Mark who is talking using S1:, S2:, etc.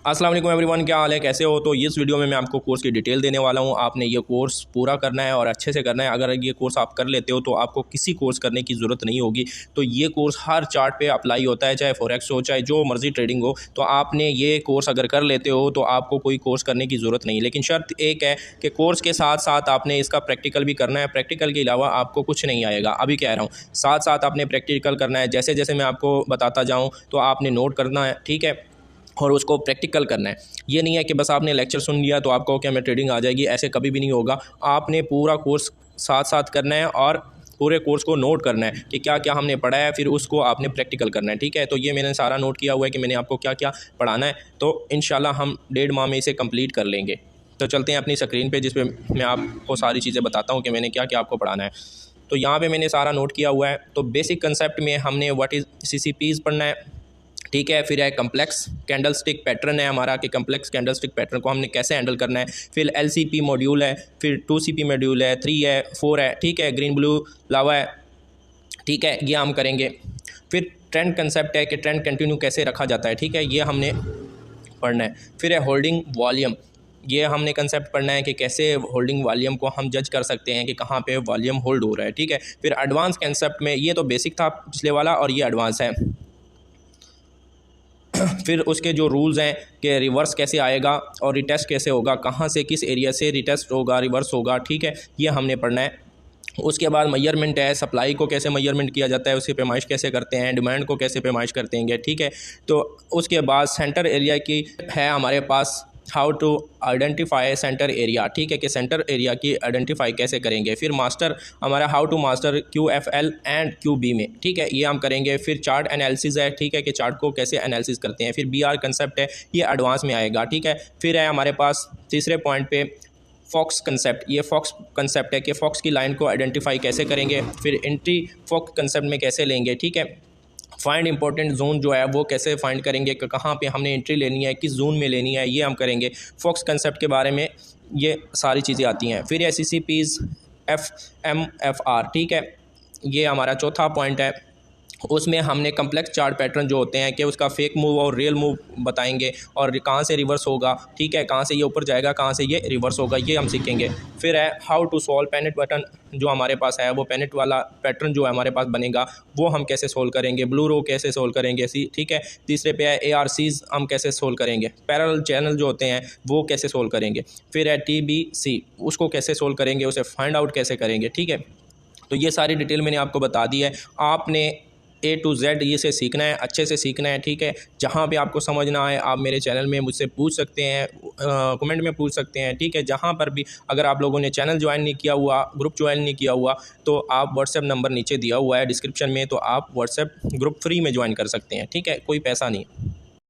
S1: अस्सलाम वालेकुम एवरीवन, क्या हाल है, कैसे हो। तो इस वीडियो में मैं आपको कोर्स की डिटेल देने वाला हूँ। आपने ये कोर्स पूरा करना है और अच्छे से करना है। अगर ये कोर्स आप कर लेते हो तो आपको किसी कोर्स करने की ज़रूरत नहीं होगी। तो ये कोर्स हर चार्ट पे अप्लाई होता है, चाहे फॉरेक्स हो, चाहे जो मर्जी ट्रेडिंग हो। तो आपने ये कोर्स अगर कर लेते हो तो आपको कोई कोर्स करने की ज़रूरत नहीं। लेकिन शर्त एक है कि कोर्स के साथ साथ आपने इसका प्रैक्टिकल भी करना है। प्रैक्टिकल के अलावा आपको कुछ नहीं आएगा। अभी कह रहा हूँ, साथ साथ आपने प्रैक्टिकल करना है। जैसे जैसे मैं आपको बताता जाऊँ तो आपने नोट करना है, ठीक है, और उसको प्रैक्टिकल करना है। ये नहीं है कि बस आपने लेक्चर सुन लिया तो आपको क्या मैं ट्रेडिंग आ जाएगी, ऐसे कभी भी नहीं होगा। आपने पूरा कोर्स साथ साथ करना है और पूरे कोर्स को नोट करना है कि क्या क्या हमने पढ़ा है, फिर उसको आपने प्रैक्टिकल करना है, ठीक है। तो ये मैंने सारा नोट किया हुआ है कि मैंने आपको क्या क्या पढ़ाना है। तो इंशाल्लाह हम 1.5 माह में इसे कंप्लीट कर लेंगे। तो चलते हैं अपनी स्क्रीन पे, जिस पे मैं आपको सारी चीज़ें बताता हूँ कि मैंने क्या क्या आपको पढ़ाना है। तो यहाँ पे मैंने सारा नोट किया हुआ है। तो बेसिक कंसेप्ट में हमने व्हाट इज़ CCPs पढ़ना है, ठीक है। फिर है कम्प्लेक्स कैंडल स्टिक पैटर्न है हमारा, कि कम्प्लेक्स कैंडल स्टिक पैटर्न को हमने कैसे हैंडल करना है। फिर LCP मॉड्यूल है, फिर 2CP मॉड्यूल है, 3 है, 4 है, ठीक है। ग्रीन ब्लू लावा है, ठीक है, ये हम करेंगे। फिर ट्रेंड कंसेप्ट है कि ट्रेंड कंटिन्यू कैसे रखा जाता है, ठीक है, ये हमने पढ़ना है। फिर है होल्डिंग वॉल्यूम, ये हमने कंसेप्ट पढ़ना है कि कैसे होल्डिंग वॉल्यूम को हम जज कर सकते हैं कि कहाँ पे वॉल्यूम होल्ड हो रहा है, ठीक है। फिर एडवांस कंसेप्ट में, ये तो बेसिक था पिछले वाला और ये एडवांस है। फिर उसके जो रूल्स हैं कि रिवर्स कैसे आएगा और रिटेस्ट कैसे होगा, कहाँ से किस एरिया से रिटेस्ट होगा, रिवर्स होगा, ठीक है, ये हमने पढ़ना है। उसके बाद मेजरमेंट है, सप्लाई को कैसे मेजरमेंट किया जाता है, उसकी पैमाइश कैसे करते हैं, डिमांड को कैसे पैमाइश करते हैं, ठीक है। तो उसके बाद सेंटर एरिया की है हमारे पास, how to identify centre area, ठीक है, कि सेंटर एरिया की आइडेंटिफाई कैसे करेंगे। फिर मास्टर हमारा how to master QFL and QB में, ठीक है, ये हम करेंगे। फिर चार्ट एनालिसिस है, ठीक है, कि चार्ट को कैसे एनालिसिस करते हैं। फिर BR कंसेप्ट है, ये एडवांस में आएगा, ठीक है। फिर है हमारे पास तीसरे पॉइंट पे फॉक्स कंसेप्ट, ये फॉक्स कंसेप्ट है कि फॉक्स की लाइन को आइडेंटिफाई कैसे करेंगे। फिर एंट्री फॉक्स कंसेप्ट में कैसे लेंगे, ठीक है। फाइंड इंपॉर्टेंट जोन जो है वो कैसे फाइंड करेंगे कि कहाँ पे हमने एंट्री लेनी है, किस जोन में लेनी है, ये हम करेंगे। फॉक्स कंसेप्ट के बारे में ये सारी चीज़ें आती हैं। फिर SCPs FMFR, ठीक है, ये हमारा चौथा पॉइंट है। उसमें हमने कम्प्लेक्स चार्ट पैटर्न जो होते हैं कि उसका फेक मूव और रियल मूव बताएंगे, और कहाँ से रिवर्स होगा, ठीक है, कहाँ से ये ऊपर जाएगा, कहाँ से ये रिवर्स होगा, ये हम सीखेंगे। फिर है how to solve pennant pattern, जो हमारे पास है वो पेनेट वाला पैटर्न जो हमारे पास बनेगा वो हम कैसे सोल्व करेंगे। ब्लू रो कैसे सोल्व करेंगे, ठीक है। तीसरे पे है ARCs, हम कैसे सोल्व करेंगे। पैरेलल चैनल जो होते हैं वो कैसे सोल्व करेंगे। फिर है TBC, उसको कैसे सोल्व करेंगे, उसे फाइंड आउट कैसे करेंगे, ठीक है। तो ये सारी डिटेल मैंने आपको बता दी है। आपने A to Z ये से सीखना है, अच्छे से सीखना है, ठीक है। जहाँ भी आपको समझ ना आए आप मेरे चैनल में मुझसे पूछ सकते हैं, कमेंट में पूछ सकते हैं, ठीक है। जहाँ पर भी अगर आप लोगों ने चैनल ज्वाइन नहीं किया हुआ, ग्रुप ज्वाइन नहीं किया हुआ, तो आप WhatsApp नंबर नीचे दिया हुआ है डिस्क्रिप्शन में, तो आप WhatsApp ग्रुप फ्री में ज्वाइन कर सकते हैं, ठीक है, कोई पैसा नहीं।